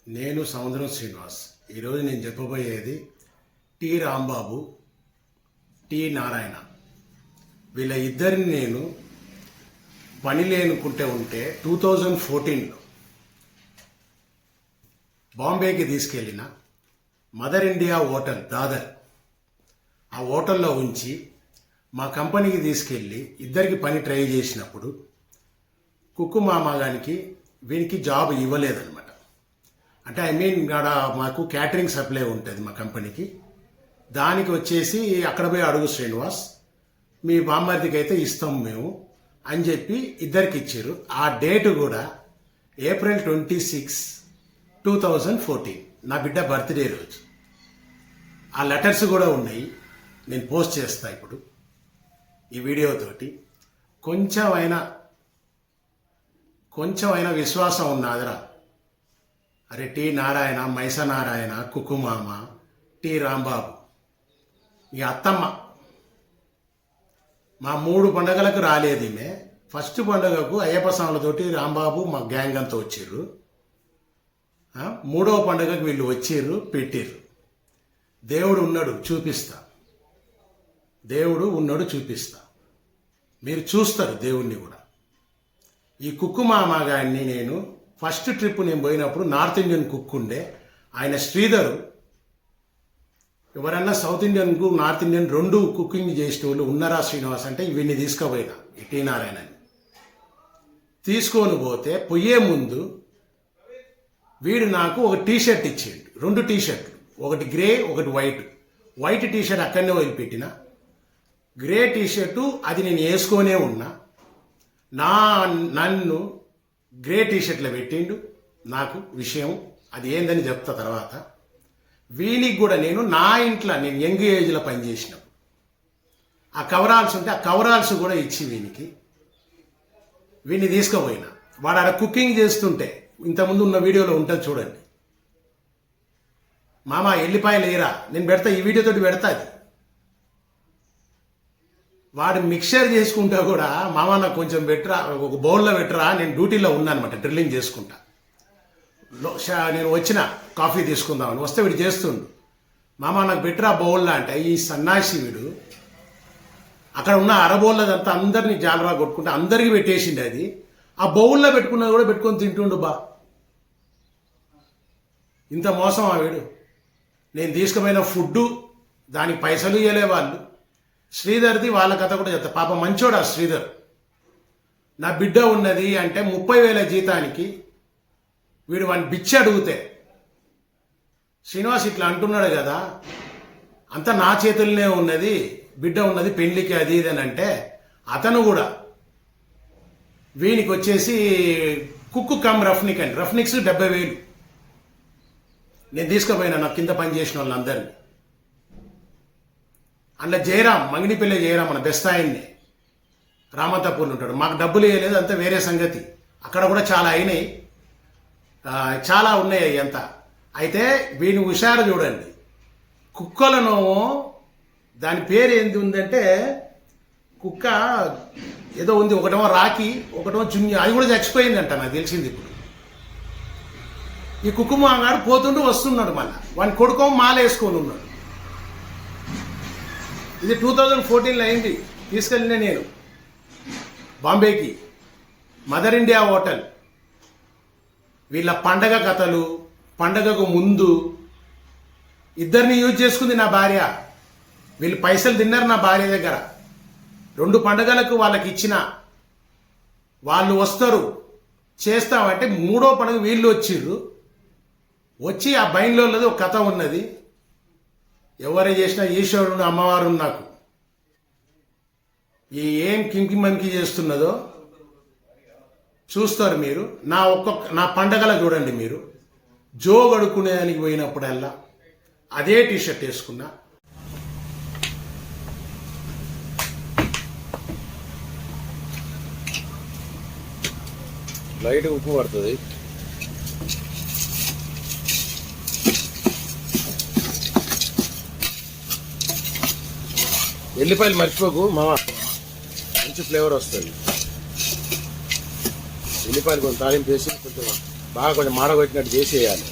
నేను సముద్రం శ్రీనివాస్. ఈరోజు నేను చెప్పబోయేది టి రాంబాబు, టి నారాయణ. వీళ్ళ ఇద్దరిని నేను పని లేనుకుంటే 2014లో బాంబేకి తీసుకెళ్ళిన మదర్ ఇండియా హోటల్ దాదర్, ఆ హోటల్లో ఉంచి మా కంపెనీకి తీసుకెళ్ళి ఇద్దరికి పని ట్రై చేసినప్పుడు కుక్కు మామగానికి వీనికి జాబ్ ఇవ్వలేదన్నమాట. అంటే ఆడ మాకు క్యాటరింగ్ సప్లై ఉంటుంది మా కంపెనీకి. దానికి వచ్చేసి అక్కడ పోయి అడుగు శ్రీనివాస్, మీ బామ్మర్దికి అయితే ఇస్తాం మేము అని చెప్పి ఇద్దరికి ఇచ్చారు. ఆ డేటు కూడా April 26, 2014, నా బిడ్డ బర్త్డే రోజు. ఆ లెటర్స్ కూడా ఉన్నాయి, నేను పోస్ట్ చేస్తా ఇప్పుడు ఈ వీడియోతోటి. కొంచెమైనా విశ్వాసం ఉన్నాదిరా. అరే టి నారాయణ, మైస నారాయణ, కుక్కుమామ, టి రాంబాబు, ఈ అత్తమ్మ మా 3 పండుగలకు రాలేదు. ఈమె ఫస్ట్ పండుగకు అయ్యప్ప స్వాములతోటి రాంబాబు మా గ్యాంగ్ అంతా వచ్చారు. 3వ పండుగకు వీళ్ళు వచ్చారు, పెట్టారు. దేవుడు ఉన్నాడు చూపిస్తా, మీరు చూస్తారు దేవుణ్ణి కూడా. ఈ కుక్కు మామ గారిని నేను ఫస్ట్ ట్రిప్ నేను పోయినప్పుడు నార్త్ ఇండియన్ కుక్ ఉండే, ఆయన శ్రీధరు. ఎవరన్నా సౌత్ ఇండియన్కు నార్త్ ఇండియన్ 2 కుకింగ్ చేసే వాళ్ళు ఉన్నారా శ్రీనివాస్ అంటే వీడిని తీసుకుపోయినా, ఈ టి నారాయణని తీసుకొని పోతే పోయే ముందు వీడు నాకు ఒక టీషర్ట్ ఇచ్చిండు, 2 టీషర్ట్లు, ఒకటి గ్రే ఒకటి వైట్ టీషర్ట్ అక్కడనే వదిలిపెట్టిన. గ్రే టీషర్టు అది నేను వేసుకొనే ఉన్నా, నన్ను గ్రే టీషర్ట్లో పెట్టిండు. నాకు విషయం అది ఏందని చెప్తా తర్వాత. వీనికి కూడా నేను నా ఇంట్లో నేను యంగ్ ఏజ్లో పనిచేసినప్పుడు ఆ కవరాల్స్ ఉంటే ఆ కవరాల్స్ కూడా ఇచ్చి వీడిని తీసుకుపోయినా. వాడు ఆడ కుకింగ్ చేస్తుంటే ఇంతకుముందు ఉన్న వీడియోలో ఉంటుంది చూడండి. మామ ఎల్లిపాయలు వేయరా, నేను పెడతా, ఈ వీడియోతోటి పెడతా. అది వాడు మిక్చర్ చేసుకుంటా కూడా మామ నాకు కొంచెం పెట్టరా, ఒక బౌల్లో పెట్టరా, నేను డ్యూటీలో ఉన్నానమాట, డ్రిల్లింగ్ చేసుకుంటా. నేను వచ్చిన కాఫీ తీసుకుందామని వస్తే వీడు చేస్తుండు, మామ నాకు పెట్టరా బౌల్లో అంటే ఈ సన్నాసి వీడు అక్కడ ఉన్న అరబౌల్లదంతా అందరినీ జాలరా కొట్టుకుంటే అందరికీ పెట్టేసింది. అది ఆ బౌల్లో పెట్టుకున్నది కూడా పెట్టుకొని తింటుండు. ఇంత మోసం ఆ వీడు. నేను తీసుకుపోయిన ఫుడ్డు దానికి పైసలు ఇవ్వలే వాళ్ళు. శ్రీధర్ది వాళ్ళ కథ కూడా చెప్తా. పాప మంచోడా శ్రీధర్. నా బిడ్డ ఉన్నది అంటే 30,000 జీతానికి వీడు వాడిని బిచ్చి అడిగితే శ్రీనివాస్ ఇట్లా అంటున్నాడు కదా, అంతా నా చేతుల్లోనే ఉన్నది, బిడ్డ ఉన్నది పెళ్లికి అది ఇది అని అంటే, అతను కూడా వీనికి వచ్చేసి కుక్కు కమ్ రఫ్నిక్స్ 70,000 నేను తీసుకుపోయినా నాకు కింద పని చేసిన వాళ్ళందరినీ. అందులో జయరాం, మంగినిపల్లి జయరాం మన బెస్ట్ ఆయన్ని రామంతపూర్లు ఉంటాడు. మాకు డబ్బులు వేయలేదు, అంతా వేరే సంగతి. అక్కడ కూడా చాలా అయినాయి, చాలా ఉన్నాయి అంతా. అయితే వీని హుషారు చూడండి. కుక్కలను దాని పేరు ఏంది ఉందంటే, కుక్క ఏదో ఉంది, ఒకటేమో రాకి, ఒకటేమో జున్య, అది కూడా చచ్చిపోయిందంట నాకు తెలిసింది ఇప్పుడు. ఈ కుక్కుమాగాడు పోతుంటూ వస్తున్నాడు, మళ్ళీ వాని కొడుకో మాల వేసుకొని ఉన్నాడు. ఇది 2014లో అయింది. తీసుకెళ్ళిన నేను బాంబేకి మదర్ ఇండియా హోటల్. వీళ్ళ పండగ కథలు, పండగకు ముందు ఇద్దరిని యూజ్ చేసుకుంది నా భార్య. వీళ్ళు పైసలు తిన్నారు నా భార్య దగ్గర. 2 పండుగలకు వాళ్ళకి ఇచ్చిన, వాళ్ళు వస్తారు చేస్తామంటే 3వ పండుగ వీళ్ళు వచ్చిర్రు. వచ్చి ఆ బైన్లోది ఒక కథ ఉన్నది, ఎవరు చేసినా ఈశ్వరుడు అమ్మవారు నాకు ఏం కింకిమంకి చేస్తున్నదో చూస్తారు మీరు. నా పండగల చూడండి మీరు. జోగడుకునేదానికి పోయినప్పుడల్లా అదే టీషర్ట్ వేసుకున్నా. లైట్ ఉప్పు పడుతుంది. ఎల్లిపాయలు మర్చిపోకు మామ, మంచి ఫ్లేవర్ వస్తుంది. ఎల్లిపాయలు కొంచెం తాలింపు వేసి కొంచెం బాగా కొంచెం మాడగొట్టినట్టు చేసేయాలి.